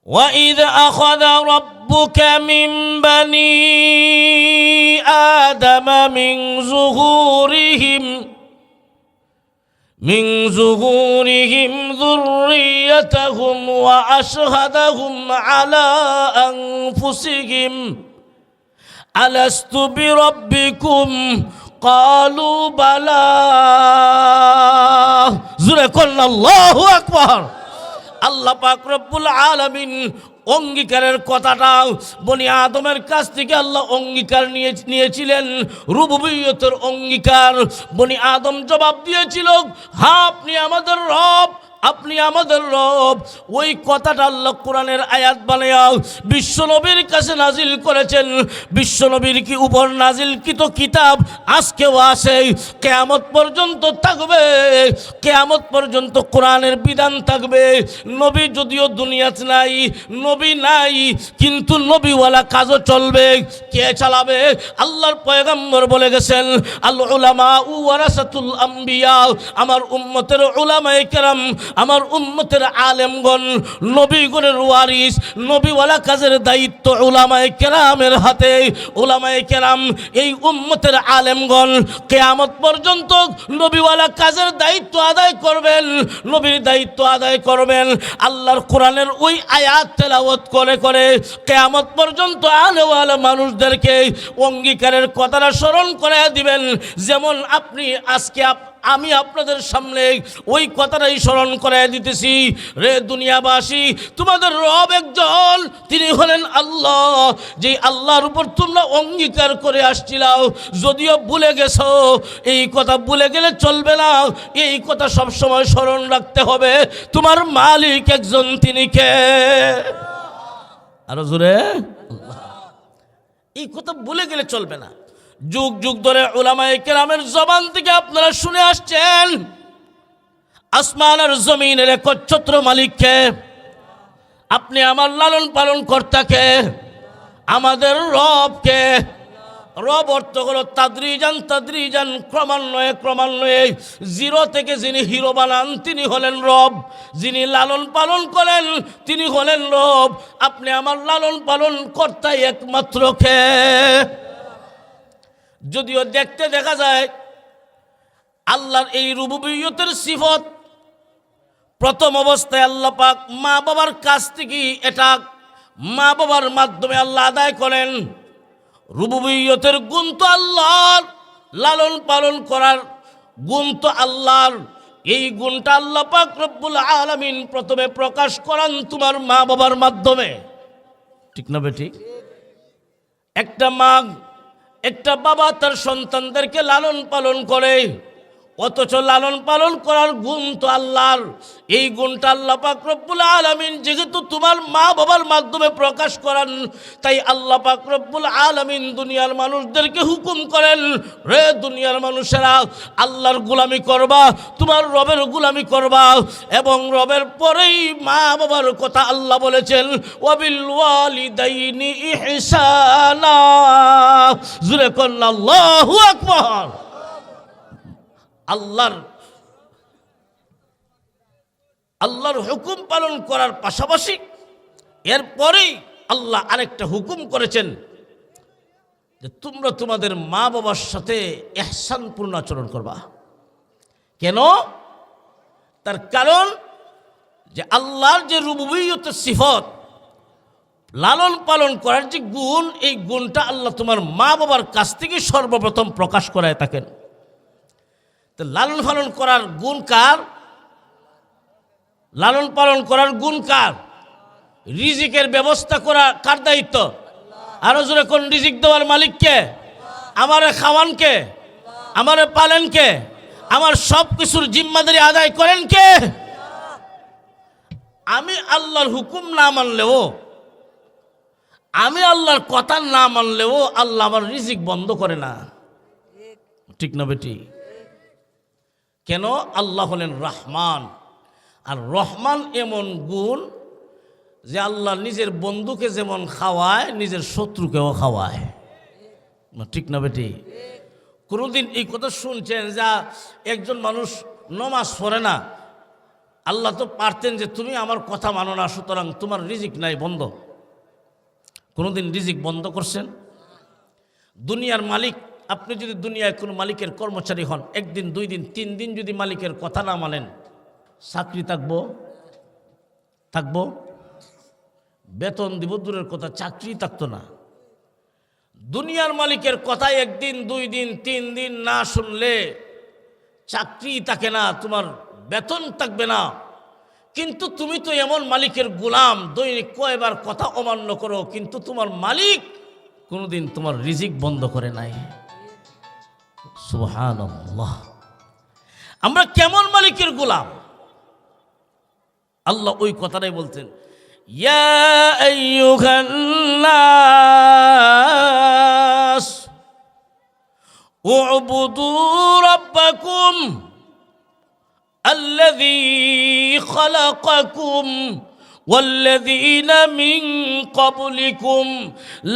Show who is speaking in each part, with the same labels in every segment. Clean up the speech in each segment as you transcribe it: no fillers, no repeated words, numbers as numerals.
Speaker 1: وإذ أخذ ربك من بني آدم من ظهورهم ذريتهم وأشهدهم على أنفسهم ألست بربكم قالوا بلى জোরে কোন আল্লাহু আকবার। আল্লাহ পাক রব্বুল আলামিন অঙ্গীকারের কথাটা বনি আদমের কাছ থেকে আল্লাহ অঙ্গীকার নিয়েছিলেন, রুবুবিয়তের অঙ্গীকার। বনি আদম জবাব দিয়েছিল, হ্যাঁ আপনি আমাদের রব, আপনি আমাদের রব। ওই কথাটা আল্লাহ কোরআনের আয়াত বানায়া বিশ্বনবীর কাছে নাজিল করেছেন। বিশ্বনবীর কি উপর নাজিলকৃত কিতাব আজকেও আছে, কিয়ামত পর্যন্ত থাকবে। কিয়ামত পর্যন্ত কোরআনের বিধান থাকবে। নবী যদিও দুনিয়াতে নাই, নবী নাই, কিন্তু নবীওয়ালা কাজও চলবে। কে চালাবে? আল্লাহর পয়গম্বর বলে গেছেন, আল উলামা ওয়ারাসাতুল আম্বিয়া। আমার উম্মতের উলামায়ে কেরাম, আমার উম্মতের আলেমগণ নবীগণের ওয়ারিস। নবীওয়ালা কাজের দায়িত্ব উলামায়ে কেরামের হাতে। উলামায়ে কেরাম এই উম্মতের আলেমগণ কিয়ামত পর্যন্ত নবীওয়ালা কাজের দায়িত্ব আদায় করবেন, নবীর দায়িত্ব আদায় করবেন। আল্লাহর কোরআনের ওই আয়াত তেলাওয়াত করে করে কিয়ামত পর্যন্ত আনেওয়ালা মানুষদেরকে অঙ্গীকারের কথাটা স্মরণ করে দিবেন। যেমন আপনি আজকে আমি আপনাদের সামনে ওই কথাটাই স্মরণ করে দিতেছি। রে দুনিয়াবাসী, তোমাদের রব একজন, তিনি হলেন আল্লাহ। যে আল্লাহর উপর তোমরা অঙ্গীকার করে আসছিলাম, যদিও ভুলে গেছো, এই কথা ভুলে গেলে চলবে না। এই কথা সবসময় স্মরণ রাখতে হবে, তোমার মালিক একজন, তিনি কে? আরো জোরে, এই কথা ভুলে গেলে চলবে না। যুগ যুগ ধরে উলামায়ে কেরামের জবান থেকে আপনারা শুনে আসছেন, আসমান আর জমিনের একচ্ছত্র মালিককে, আপনি আমার লালন পালন কর্তাকে, আমাদের রবকে। রব অর্থ হলো তাদরিজান তাদরিজান, ক্রমান্বয়ে ক্রমান্বয়ে। জিরো থেকে যিনি হিরো বানান তিনি হলেন রব, যিনি লালন পালন করেন তিনি হলেন রব। আপনি আমার লালন পালন কর্তাই একমাত্র কে? যদিও দেখতে দেখা যায় আল্লাহর এই রুবুবিয়তের সিফত প্রথম অবস্থায় আল্লাহ পাক মা বাবার কাছ থেকে এটা মা বাবার মাধ্যমে আল্লাহ আদায় করেন। রুবুবিয়তের গুণ তো আল্লাহর, লালন পালন করার গুণ তো আল্লাহর। এই গুণটা আল্লাহ পাক রব্বুল আলামিন প্রথমে প্রকাশ করান তোমার মা বাবার মাধ্যমে। ঠিক না বেঠিক? একটা মা, একটা বাবা তার সন্তানদেরকে লালন পালন করে, অথচ লালন পালন করার গুণ তো আল্লাহর। এই গুণটা আল্লাহ পাক রব্বুল আলামিন যেহেতু তোমার মা বাবার মাধ্যমে প্রকাশ করেন, তাই আল্লাহ পাক রব্বুল আলামিন দুনিয়ার মানুষদেরকে হুকুম করেন, রে দুনিয়ার মানুষেরা, আল্লাহর গোলামি করবা, তোমার রবের গোলামি করবা। এবং রবের পরেই মা বাবার কথা আল্লাহ বলেছেন, ওয়াবিল ওয়ালিদাইনি ইহসানা। জোরে কোন আল্লাহু আকবার। আল্লাহর হুকুম পালন করার পাশাপাশি এরপরেই আল্লাহ আরেকটা হুকুম করেছেন যে তোমরা তোমাদের মা বাবার সাথে ইহসানপূর্ণ আচরণ করবা। কেন? তার কারণ যে আল্লাহর যে রুবুবিয়তের সিফত, লালন পালন করার যে গুণ, এই গুণটা আল্লাহ তোমার মা বাবার কাছ থেকে সর্বপ্রথম প্রকাশ করায় থাকেন। তো লালন পালন করার গুণ কার? লালন পালন করার গুণ কার? রিজিকের ব্যবস্থা করা কার দায়িত্ব? আরো জোরে কোন? রিজিক দেওয়ার মালিক কে? আমারে খাওয়ান কে? আমারে পালেন কে? আমার সব কিছুর জিম্মাদারি আদায় করেন কে? আমি আল্লাহর হুকুম না মানলেও, আমি আল্লাহর কথা না মানলেও আল্লাহ আমার রিজিক বন্ধ করে না। ঠিক না বেটি? কেন? আল্লাহ হলেন রহমান। আর রহমান এমন গুণ যে আল্লাহ নিজের বন্ধুকে যেমন খাওয়ায়, নিজের শত্রুকেও খাওয়ায়। ঠিক না বেটি? কোনোদিন এই কথা শুনছেন যা একজন মানুষ নমাজ পড়ে না, আল্লাহ তো পারতেন যে তুমি আমার কথা মানো না, সুতরাং তোমার রিজিক নাই, বন্ধ। কোনোদিন রিজিক বন্ধ করছেন? দুনিয়ার মালিক, আপনি যদি দুনিয়ায় কোনো মালিকের কর্মচারী হন, একদিন, 2 দিন, 3 দিন যদি মালিকের কথা না মানেন, চাকরি থাকবো? বেতন দিব দূরের কথা, চাকরি থাকতো না। দুনিয়ার মালিকের কথায় 1 দিন, 2 দিন, 3 দিন না শুনলে চাকরি থাকে না, তোমার বেতন থাকবে না। কিন্তু তুমি তো এমন মালিকের গোলাম, দৈনিক কয়বার কথা অমান্য করো, কিন্তু তোমার মালিক কোনোদিন তোমার রিজিক বন্ধ করে নাই। সুবহানাল্লাহ। আমরা কেমন মালিকের গোলাম? আল্লাহ ওই কথাটাই বলতেন, ইয়া আইয়ুহান নাস উবুদু রাব্বাকুম আল্লাযী খালাকাকুম والذين من قبلكم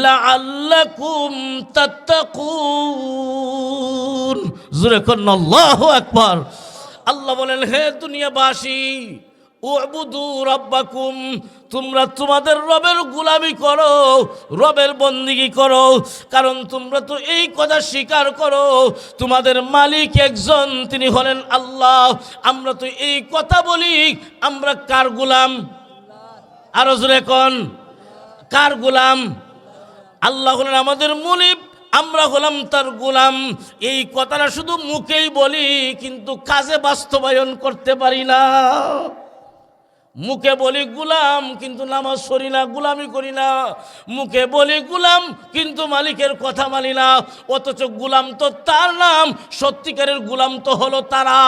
Speaker 1: لعلكم تتقون। জোরে করুন আল্লাহু আকবার। আল্লাহ বলেন, হে দুনিয়াবাসী, উবুদু রাব্বাকুম, তোমরা তোমাদের রবের গোলামি করো, রবের বন্দিগি করো। কারণ তোমরা তো এই কথা স্বীকার করো তোমাদের মালিক একজন, তিনি হলেন আল্লাহ। আমরা তো এই কথা বলি, আমরা কার গোলাম? আরো জোরে কোন, কার গোলাম? আল্লাহ হলেন আমাদের মুনিব, আমরা হলাম তার গোলাম। এই কথাটা শুধু মুখেই বলি, কিন্তু কাজে বাস্তবায়ন করতে পারি না। মুখে বলি গোলাম, কিন্তু নামাজ পড়ি না, গোলামি করি না। মুখে বলি গোলাম, কিন্তু মালিকের কথা মানি না। অথচ গোলাম তো তার নাম, সত্যিকারের গোলাম তো হলো তারা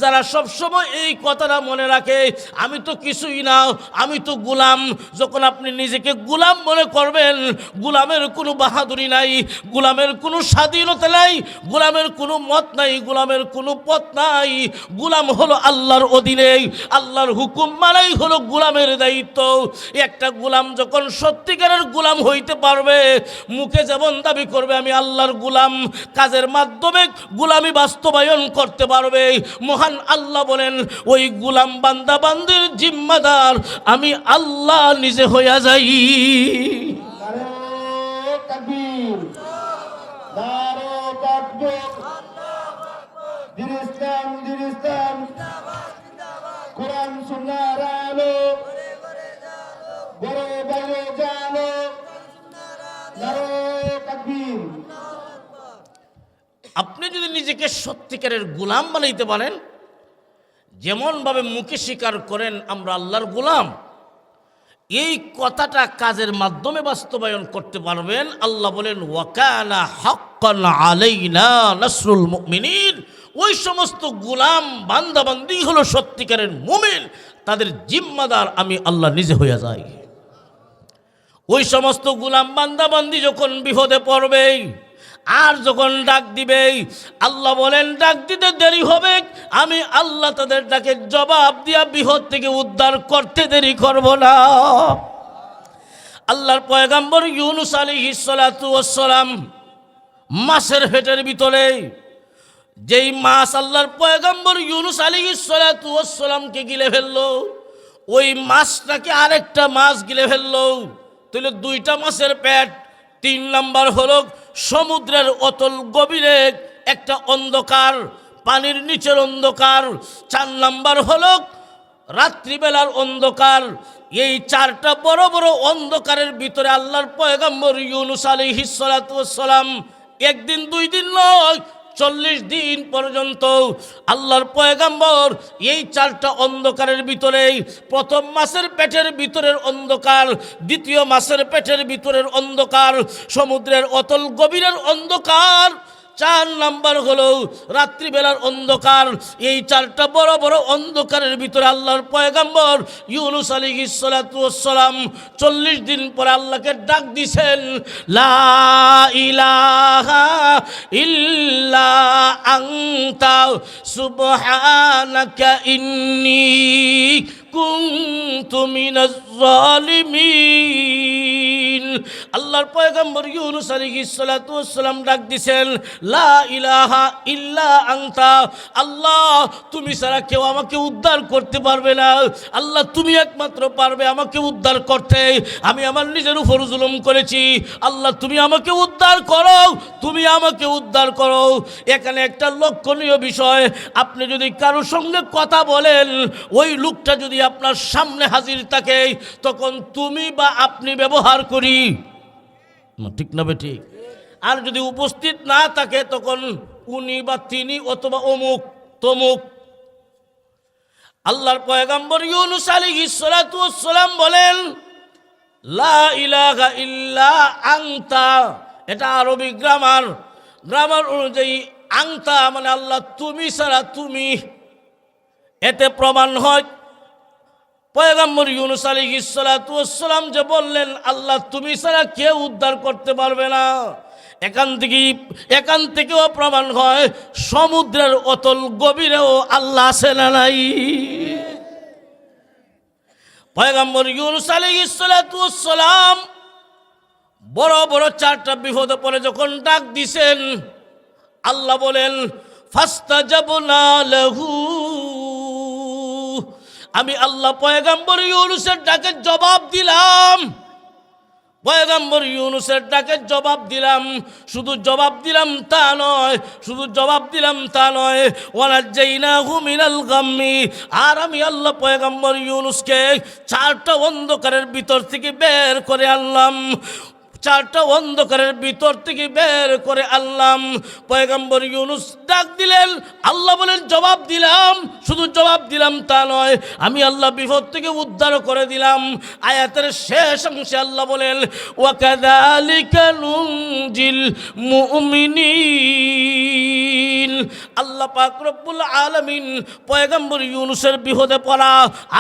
Speaker 1: যারা সবসময় এই কথাটা মনে রাখে, আমি তো কিছুই না, আমি তো গোলাম। যখন আপনি নিজেকে গোলাম মনে করবেন, গোলামের কোনো বাহাদুরি নাই, গোলামের কোনো স্বাধীনতা নাই, গোলামের কোনো মত নাই, গোলামের কোনো পথ নাই। গোলাম হলো আল্লাহর অধীনে, আল্লাহর হুকুম মানাই হলো গোলামের দায়িত্ব। একটা গোলাম যখন সত্যিকারের গোলাম হইতে পারবে, মুখে যেমন দাবি করবে আমি আল্লাহর গোলাম, কাজের মাধ্যমে গোলামি বাস্তবায়ন করতে পারবে। মহান আল্লাহ বলেন, ওই গোলাম বান্দা বান্দির জিম্মাদার আমি আল্লাহ নিজে হইয়া যাই।
Speaker 2: কোরআন সুন্নাহর আলো বড় বাইরে জানো, নারে তাকবীর।
Speaker 1: আপনি যদি নিজেকে সত্যিকারের গোলাম বানাইতে পারেন, যেমনভাবে মুখে স্বীকার করেন আমরা আল্লাহর গোলাম, এই কথাটা কাজের মাধ্যমে বাস্তবায়ন করতে পারবেন। আল্লাহ বলেন, ওয়াকানা হাক্কান আলাইনা নাসরুল মুমিনিন। ওই সমস্ত গোলাম বান্দাবান্দি হলো সত্যিকারের মুমিন, তাদের জিম্মাদার আমি আল্লাহ নিজে হইয়া যাই। ওই সমস্ত গোলাম বান্দাবান্দি যখন বিপদে পড়বে আর যখন ডাক দিবে, আল্লাহ বলেন ডাক দিতে দেরি হবে, আমি আল্লাহ তাদের ডাকে জবাব দিয়া বিপদ থেকে উদ্ধার করতে দেরি করব না। আল্লাহর পয়গম্বর ইউনুস আলাইহিস সালাতু ওয়াস সালাম মাছের পেটের ভিতরে, যেই মাছ আল্লাহর পয়গম্বর ইউনুস আলাইহিস সালাতু ওয়াস সালামকে গিলে ফেললো, ওই মাছটাকে আরেকটা মাছ গিলে ফেললো। তাহলে 2টা মাছের পেট। 3 নাম্বার হলো সমুদ্রের অতল গভীরে একটা অন্ধকার, পানির নিচের অন্ধকার। 4 নাম্বার হলো রাত্রিবেলার অন্ধকার। এই 4টা বড় বড় অন্ধকারের ভিতরে আল্লাহর পয়গম্বর ইউনুস আলাইহিস সালাতু ওয়াস সালাম 1 দিন 2 দিন নয়, 40 দিন পর্যন্ত আল্লাহর পয়গম্বর এই 4টা অন্ধকারের ভিতরে, প্রথম মাছের পেটের ভিতরের অন্ধকার, দ্বিতীয় মাছের পেটের ভিতরের অন্ধকার, সমুদ্রের অতল গভীরের অন্ধকার, 4 নাম্বার হলো রাত্রিবেলার অন্ধকার। এই 4টা বড় বড় অন্ধকারের ভিতরে আল্লাহর পয়গম্বর ইউনুস আলাইহিস সালাতু ওয়াস সালাম 40 দিন পরে আল্লাহকে ডাক দিছেন, লা ইলাহা ইল্লা আনতা সুবহানাকা ইন্নী কুনতু মিনাজ জালিমিন। আল্লাহর পয়গম্বর ইউনূস আলাইহিস সালাতু ওয়াস সালাম ডাক দিছেন, লা ইলাহা ইল্লা আনতা, আল্লাহ তুমি ছাড়া কেউ আমাকে উদ্ধার করতে পারবে না। আল্লাহ তুমি একমাত্র পারবে আমাকে উদ্ধার করতে। আমি আমার নিজের উপর জুলুম করেছি, আল্লাহ তুমি আমাকে উদ্ধার করো, তুমি আমাকে উদ্ধার করো। এখানে একটা লক্ষণীয় বিষয়, আপনি যদি কারোর সঙ্গে কথা বলেন, ওই লোকটা যদি আপনার সামনে হাজির থাকে, তখন তুমি বা আপনি ব্যবহার করি, ঠিক না বেঠিক? আর যদি উপস্থিত না থাকে, তখন উনি বা তিনি অথবা অমুক তমুক। আল্লাহর পয়গম্বর ইউনূস আলাইহিস সালাতু ওয়াস সালাম বলেন, লা ইলাহা ইল্লা আনতা। এটা আরবি গ্রামার অনুযায়ী আনতা মানে আল্লাহ তুমি ছাড়া তুমি। এতে প্রমাণ হয় পয়গম্বর ইউনূস আলাইহিস সালাতু ওয়াস সালাম যে বললেন আল্লাহ তুমি ছাড়া কেউ উদ্ধার করতে পারবে না, এখান থেকেও প্রমাণ হয় সমুদ্রের অতল গভীরেও আল্লাহ আছে না নাই। পয়গম্বর ইউনূস আলাইহিস সালাতু ওয়াস সালাম বড় বড় 4টা বিপদে পড়ে যখন ডাক দিছেন, আল্লাহ বলেন ফাস্তাজাবনা লাহু, আমি আল্লাহ পয়গম্বর ইউনূসের ডাকে জবাব দিলাম। পয়গম্বর ইউনূসের ডাকে জবাব দিলাম, শুধু জবাব দিলাম তা নয়, ওয়ানাজ্জাইনাহু মিনাল গাম্মি, আর আমি আল্লাহ পয়গম্বর ইউনূসকে 4টা অন্ধকারের ভিতর থেকে বের করে আনলাম। 4টা অন্ধকারের ভিতর থেকে বের করে আনলাম। পয়গম্বর ইউনূস ডাক দিলেন, আল্লাহ বলেন জবাব দিলাম, শুধু জবাব দিলাম তা নয়, আমি আল্লাহ বিপদ থেকে উদ্ধার করে দিলাম। আয়াতের শেষ অংশে আল্লাহ বলেন ওয়া কাযালিকা নুনজিল মুমিনিন। আল্লাহ পাক রব্বুল আলামিন পয়গম্বর ইউনূসের বিপদে পড়া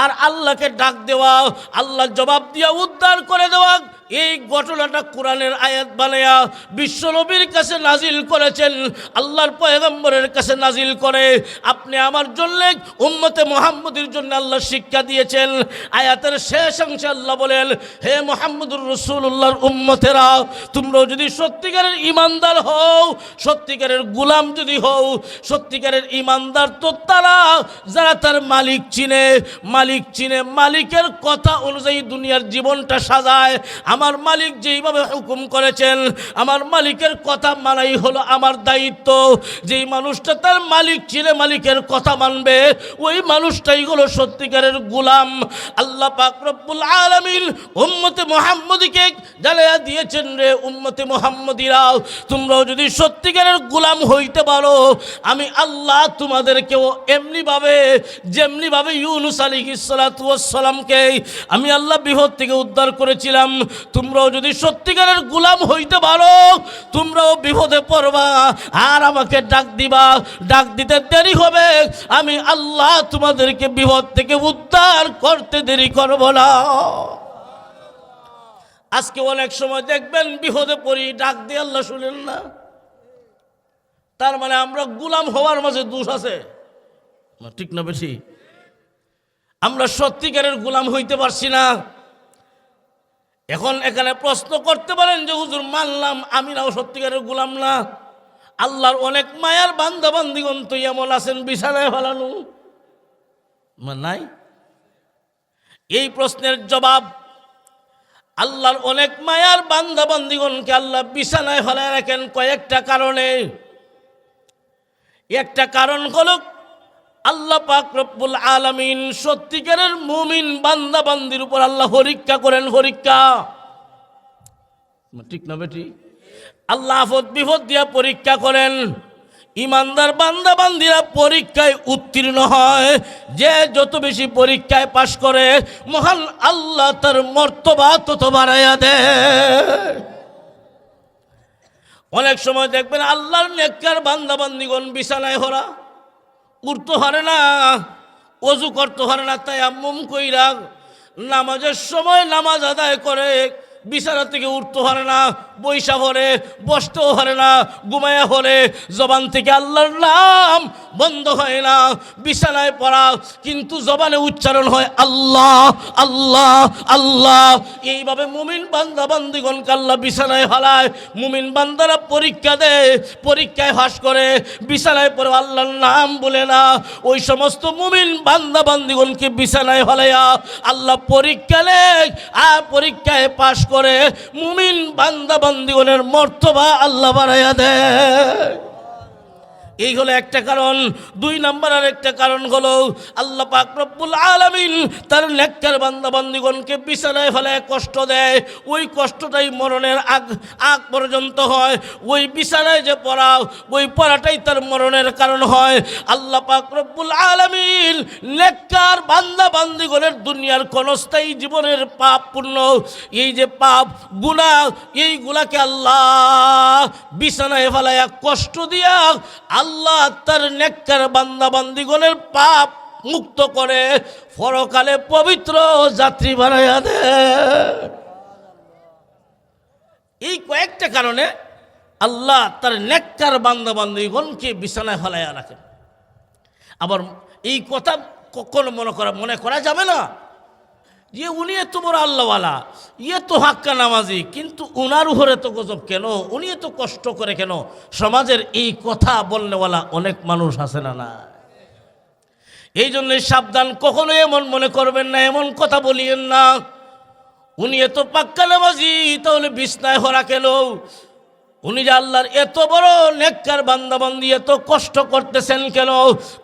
Speaker 1: আর আল্লাহকে ডাক দেওয়া, আল্লাহ জবাব দিয়া উদ্ধার করে দেওয়া, এই ঘটনাটা কোরআনের আয়াত বানায়া বিশ্বনবীর কাছে নাজিল করেছেন, আল্লাহর পয়গম্বরের কাছে নাজিল করে আপনি আমার জন্য উম্মতে মুহাম্মদের জন্য আল্লাহ শিক্ষা দিয়েছেন। আয়াতের শেষ অংশে আল্লাহ বলেন, হে মুহাম্মদুর রাসূলুল্লাহর উম্মতেরা, তোমরাও যদি সত্যিকারের ঈমানদার হও, সত্যিকারের গোলাম যদি হও, সত্যিকারের ঈমানদার তো তারা যারা তার মালিক চিনে, মালিকের কথা অনুযায়ী দুনিয়ার জীবনটা সাজায়। আমার মালিক যেইভাবে হুকুম করেছেন, আমার মালিকের কথা মানাই হলো আমার দায়িত্ব। যেই মানুষটা তার মালিক চিনে মালিকের কথা মানবে, ওই মানুষটাই হলো সত্যিকারের গোলাম। আল্লাহ পাক রব্বুল আলামিন উম্মতে মুহাম্মদীকে জানাইয়া দিয়েছেন, রে উম্মতে মুহাম্মদীরা, তোমরাও যদি সত্যিকারের গোলাম হইতে পারো, আমি আল্লাহ তোমাদেরকেও যেমনিভাবে ইউনূস আলাইহিস সালাতু ওয়াস সালামকে আমি আল্লাহ বিপদ থেকে উদ্ধার করেছিলাম, তোমরাও যদি সত্যিকারের গোলাম হইতে পারো, তোমরাও বিপদে পড়বা আর আমাকে ডাক দিবা। ডাক দিতে দেরি হবে, আমি আল্লাহ তোমাদেরকে বিপদ থেকে উদ্ধার করতে দেরি করব না। আজকে অনেক সময় দেখবেন বিপদে পড়ি, ডাক দিয়ে আল্লাহ শুনেন না। তার মানে আমরা গোলাম হওয়ার মাঝে দোষ আছে, ঠিক না বেশি? আমরা সত্যিকারের গোলাম হইতে পারছি না। এখন এখানে প্রশ্ন করতে পারেন যে হুজুর মানলাম, আমি নাও সত্যিকারের গোলাম না। আল্লাহর অনেক মায়ার বান্দা বান্দিগণ তো এমন আছেন বিছানায় ফেলানো নাই। এই প্রশ্নের জবাব, আল্লাহর অনেক মায়ার বান্দা বান্দিগণকে আল্লাহ বিছানায় ফেলায় রাখেন কয়েকটা কারণে। একটা কারণ হলো আল্লাহ পাক রব্বুল আলামিন সত্যিকারের মুমিন বান্দা বান্দির উপর আল্লাহ পরীক্ষা করেন, পরীক্ষা, ঠিক না বেটি? আল্লাহ আফত বিপদ দিয়া পরীক্ষা করেন। ইমানদার বান্দা বান্দিরা পরীক্ষায় উত্তীর্ণ হয়, যে যত বেশি পরীক্ষায় পাশ করে মহান আল্লাহ তার মর্তবা তত বাড়াইয়া দেয়। অনেক সময় দেখবেন আল্লাহর নেককার বান্দা বান্দিগণ বিছানায় হরা, উঠতে পারে না, ওযু করতে পারে না, তাই আম্মুম কইরা নামাজের সময় নামাজ আদায় করে বিছানা থেকে উঠতে পারে না, বৈশা ভরে বসতেও পারে না, ঘুমায়া ভরে জবান থেকে আল্লাহর নাম বন্ধ হয় না। বিছানায় পড়া কিন্তু জবানে উচ্চারণ হয় আল্লাহ আল্লাহ আল্লাহ। এইভাবে মুমিন বান্দা বান্দিগণকে আল্লাহ বিছানায় হালায়। মুমিন বান্দারা পরীক্ষা দেয়, পরীক্ষায় ফাঁস করে, বিছানায় পড়ে আল্লাহর নাম বলে না। ওই সমস্ত মুমিন বান্দা বান্দিগণকে বিছানায় হালাইয়া আল্লাহ পরীক্ষা নেয়, আর পরীক্ষায় পাশ করে মুমিন বান্দা বান্দিগণের মর্তবা আল্লাহ বাড়াইয়া দেয়। এই হলো একটা কারণ। 2 নম্বর আর একটা কারণ হলো আল্লাহ পাক রব্বুল আলামিন তার নেককার বান্দা বান্দিগণকে বিছানায় ফেলায় কষ্ট দেয়। ওই কষ্টটাই মরণের আগ পর্যন্ত হয়। ওই বিছানায় যে পড়া, ওই পড়াটাই তার মরণের কারণ হয়। আল্লাহ পাক রব্বুল আলামিন নেককার বান্দা বান্দিগণের দুনিয়ার ক্ষণস্থায়ী জীবনের পাপ পূর্ণ এই যে পাপ গুনাহ, এইগুলাকে আল্লাহ বিছানায় ফেলায় কষ্ট দিয়া আল্লাহ তার নেককার বান্দা বান্দিগণের পাপ মুক্ত করে পরকালে পবিত্র যাত্রী বানাইয়া দেয়। এই কয়েকটা কারণে আল্লাহ তার নেককার বান্দা বান্দিগণকে বিছানায় ফেলাইয়া রাখেন। আবার এই কথা কখনো মনে করা যাবে না যে উনি এত বড় আল্লাহওয়ালা, ইয়ে তো হাক্কা নামাজি, কিন্তু উনার উপরে তো গজব কেন, উনি এত কষ্ট করে কেন? সমাজের এই কথা বলনেওয়ালা অনেক মানুষ আছে না? না, এই জন্যই সাবধান, কখনো এমন মনে করবেন না, এমন কথা বলিয়েন না উনি এত পাক্কা নামাজি তাহলে বিছনায় হরা কেন? উনি যে আল্লাহর এত বড় নেককার বান্দা বান্দি এত কষ্ট করতেছেন কেন?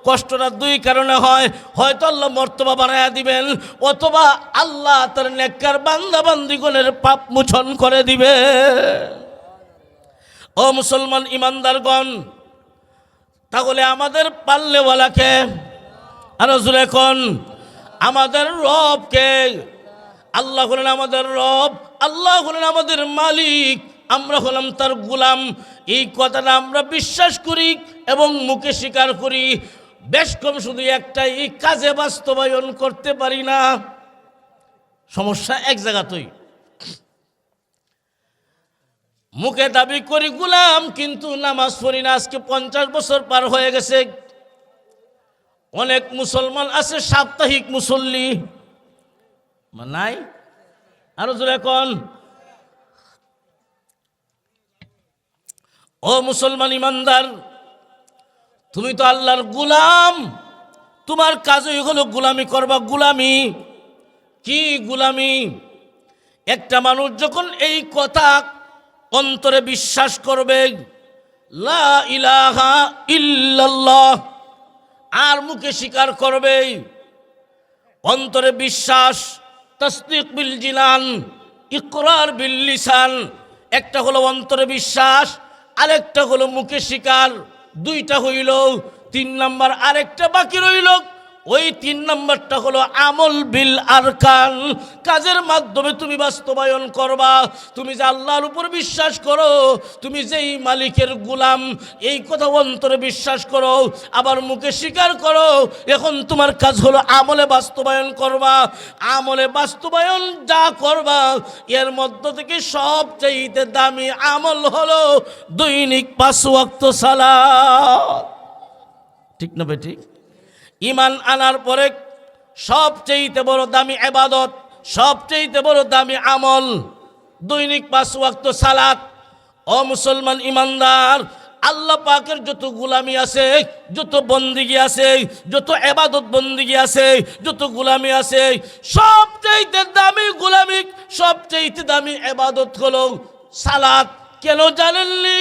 Speaker 1: কষ্টটা 2 কারণে হয়। হয়তো আল্লাহ মর্তবা বানায়া দিবেন, অথবা আল্লাহ তার নেককার বান্দা বান্দিগণের পাপ মোচন করে দিবে। ও মুসলমান ইমানদারগণ, তাহলে আমাদের পাল্লেওয়ালাকে আরো জোরে কোন, আমাদের রবকে। আল্লাহ হলেন আমাদের রব, আল্লাহ হলেন আমাদের মালিক, আমরা হলাম তার গোলাম। এই কথাটা আমরা বিশ্বাস করি এবং মুখে স্বীকার করি। বেশ কম শুধু একটাই, এই কাজে বাস্তবায়ন করতে পারি না। সমস্যা এক জায়গাতেই, মুখে দাবি করি গোলাম কিন্তু নামাজ পড়ি না। আজকে 50 বছর পার হয়ে গেছে। অনেক মুসলমান আছে সাপ্তাহিক মুসল্লি নাই, আরো জোরে কোন। ও মুসলমান ইমানদার, তুমি তো আল্লাহর গোলাম, তোমার কাজই হলো গোলামি করবা। গোলামি কি? গোলামি। একটা মানুষ যখন এই কথা অন্তরে বিশ্বাস করবে, লা ইলাহা ইল্লাল্লাহ, আর মুখে স্বীকার করবে, অন্তরে বিশ্বাস, তাসদীক বিল জিনান, ইকরার বিল লিসান। একটা হলো অন্তরে বিশ্বাস, আরেকটা হলো মুখে স্বীকার। 2টা হইল। 3 নাম্বার আরেকটা বাকি রইল। ওই 3 নাম্বারটা হলো আমল বিল আরকান। কাজের মাধ্যমে তুমি বাস্তবায়ন করবা। তুমি যে আল্লাহর উপর বিশ্বাস করো, তুমি যেই মালিকের গোলাম, এই কথা অন্তরে বিশ্বাস করো, আবার মুখে স্বীকার করো। এখন তোমার কাজ হলো আমলে বাস্তবায়ন করবা। আমলে বাস্তবায়ন যা করবা, এর মধ্য থেকে সবচেয়ে দামি আমল হলো দৈনিক 5 ওয়াক্ত সালাত। ঠিক না বেঠিক? ইমান আনার পরে সবচেয়ে বড় দামি ইবাদত, সবচেয়ে বড় দামি আমল দৈনিক 5 ওয়াক্ত সালাত। ও মুসলমান ইমানদার, আল্লাহ পাকের যত গোলামি আছে, যত বন্দিগি আছে, যত ইবাদত বন্দিগি আছে, যত গোলামি আছে, সবচেয়ে দামি গোলামি, সবচেয়ে দামি ইবাদত হলো সালাত। কেন জানেননি?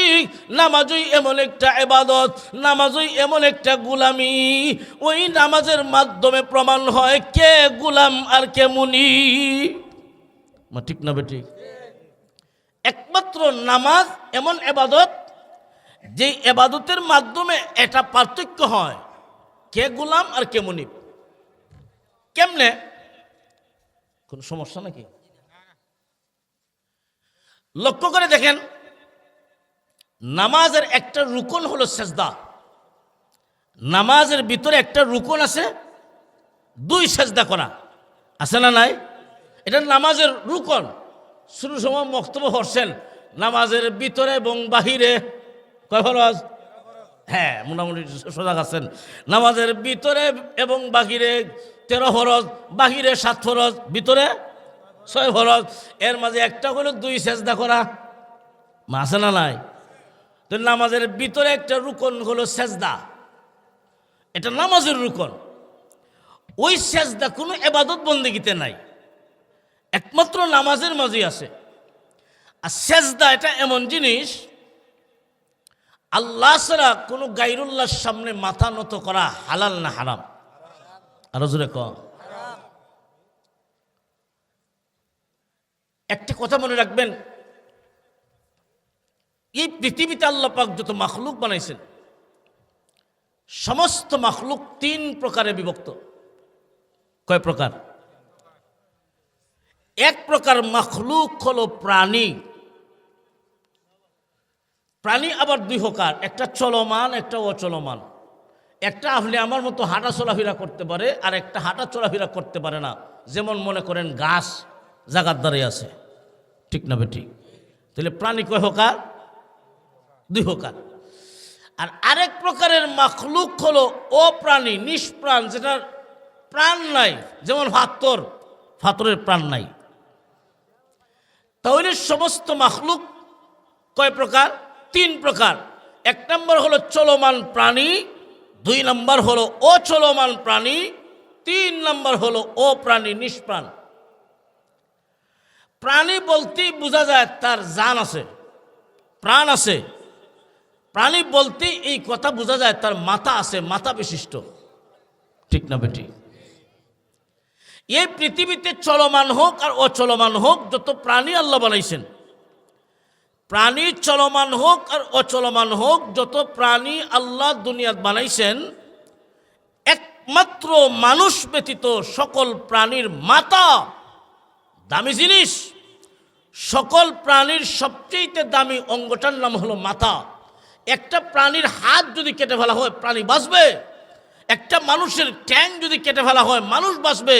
Speaker 1: নামাজই এমন একটা ইবাদত, নামাজই এমন একটা গোলামি, ওই নামাজের মাধ্যমে প্রমাণ হয় কে গোলাম আর কে মুনি। ঠিক না বেঠিক? একমাত্র নামাজ এমন ইবাদত যে ইবাদতের মাধ্যমে এটা পার্থক্য হয় কে গোলাম আর কে মুনি। কেমনে? কোন সমস্যা নাকি? লক্ষ্য করে দেখেন, নামাজের একটা রুকন হলো সেজদা। নামাজের ভিতরে একটা রুকন আছে, 2 সেজদা করা, আছে না নাই? এটা নামাজের রুকন। শুরু সময় বক্তব্য করছেন নামাজের ভিতরে এবং বাহিরে কয় ফরজ? হ্যাঁ, মোটামুটি সজাগ আছেন। নামাজের ভিতরে এবং বাহিরে 13 ফরজ, বাহিরে 7 ফরজ, ভিতরে 6 ফরজ। এর মাঝে একটা হলো 2 সেজদা করা, আছে না নাই? তো নামাজের ভিতরে একটা রুকন হলো সেজদা, এটা নামাজের রুকন। ওই সেজদা কোনো ইবাদত বন্দেগীতে নাই, একমাত্র নামাজের মাঝেই আছে। আর সেজদা এটা এমন জিনিস, আল্লাহ ছাড়া কোনো গায়রুল্লাহর সামনে মাথা নত করা হালাল না হারাম? আরো জোরে ক। একটা কথা মনে রাখবেন, এই পৃথিবীতে আল্লাহ পাক যত মাখলুক বানাইছেন, সমস্ত মাখলুক 3 প্রকারে বিভক্ত। কয় প্রকার? এক প্রকার মাখলুক হলো প্রাণী। প্রাণী আবার 2 প্রকার, একটা চলমান, একটা অচলমান। একটা আপনি আমার মতো হাঁটা চলাফেরা করতে পারে, আর একটা হাঁটা চলাফেরা করতে পারে না। যেমন মনে করেন গাছ জাগার দ্বারে আছে, ঠিক না বেঠিক? তাহলে প্রাণী কয় প্রকার? 2 প্রকার। আর আরেক প্রকারের মাখলুক হলো অপ্রাণী, নিষ্প্রাণ, যেটার প্রাণ নাই। যেমন ফাতরের প্রাণ নাই। তাহলে সমস্ত মাখলুক কয় প্রকার? 3 প্রকার। 1 নম্বর হলো চলমান প্রাণী, 2 নম্বর হলো অচলমান প্রাণী, 3 নম্বর হলো অপ্রাণী, নিষ্প্রাণ। প্রাণী বলতেই বোঝা যায় তার জান আছে, প্রাণ আছে। প্রাণী বলতে এই কথা বোঝা যায় তার মাথা আছে, মাথা বিশিষ্ট, ঠিক না বেটি? এই পৃথিবীতে চলমান হোক আর অচলমান হোক, যত প্রাণী আল্লাহ বানাইছেন, প্রাণী চলমান হোক আর অচলমান হোক, যত প্রাণী আল্লাহ দুনিয়াত বানাইছেন, একমাত্র মানুষ ব্যতীত সকল প্রাণীর মাথা দামি জিনিস। সকল প্রাণীর সবচেয়ে দামি অঙ্গটার নাম হলো মাথা। একটা প্রাণীর হাত যদি কেটে ফেলা হয় প্রাণী বাঁচবে, একটা মানুষের ঠ্যাং যদি কেটে ফেলা হয় মানুষ বাঁচবে,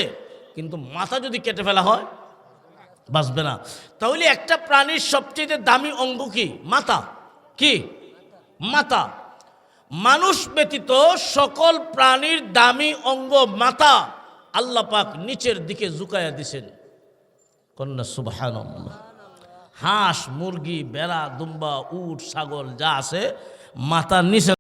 Speaker 1: কিন্তু মাথা যদি কেটে ফেলা হয় বাঁচবে না। তাহলে একটা প্রাণীর সবচেয়ে দামি অঙ্গ কি? মাথা। কি? মাথা। মানুষ ব্যতীত সকল প্রাণীর দামি অঙ্গ মাথা আল্লাহ পাক নিচের দিকে ঝুঁকায়া দিছেন। কন্যা সুবহানাল্লাহ। হাঁস, মুরগি, বেড়া, দুম্বা, উট, ছাগল যা আছে মাথার নিচে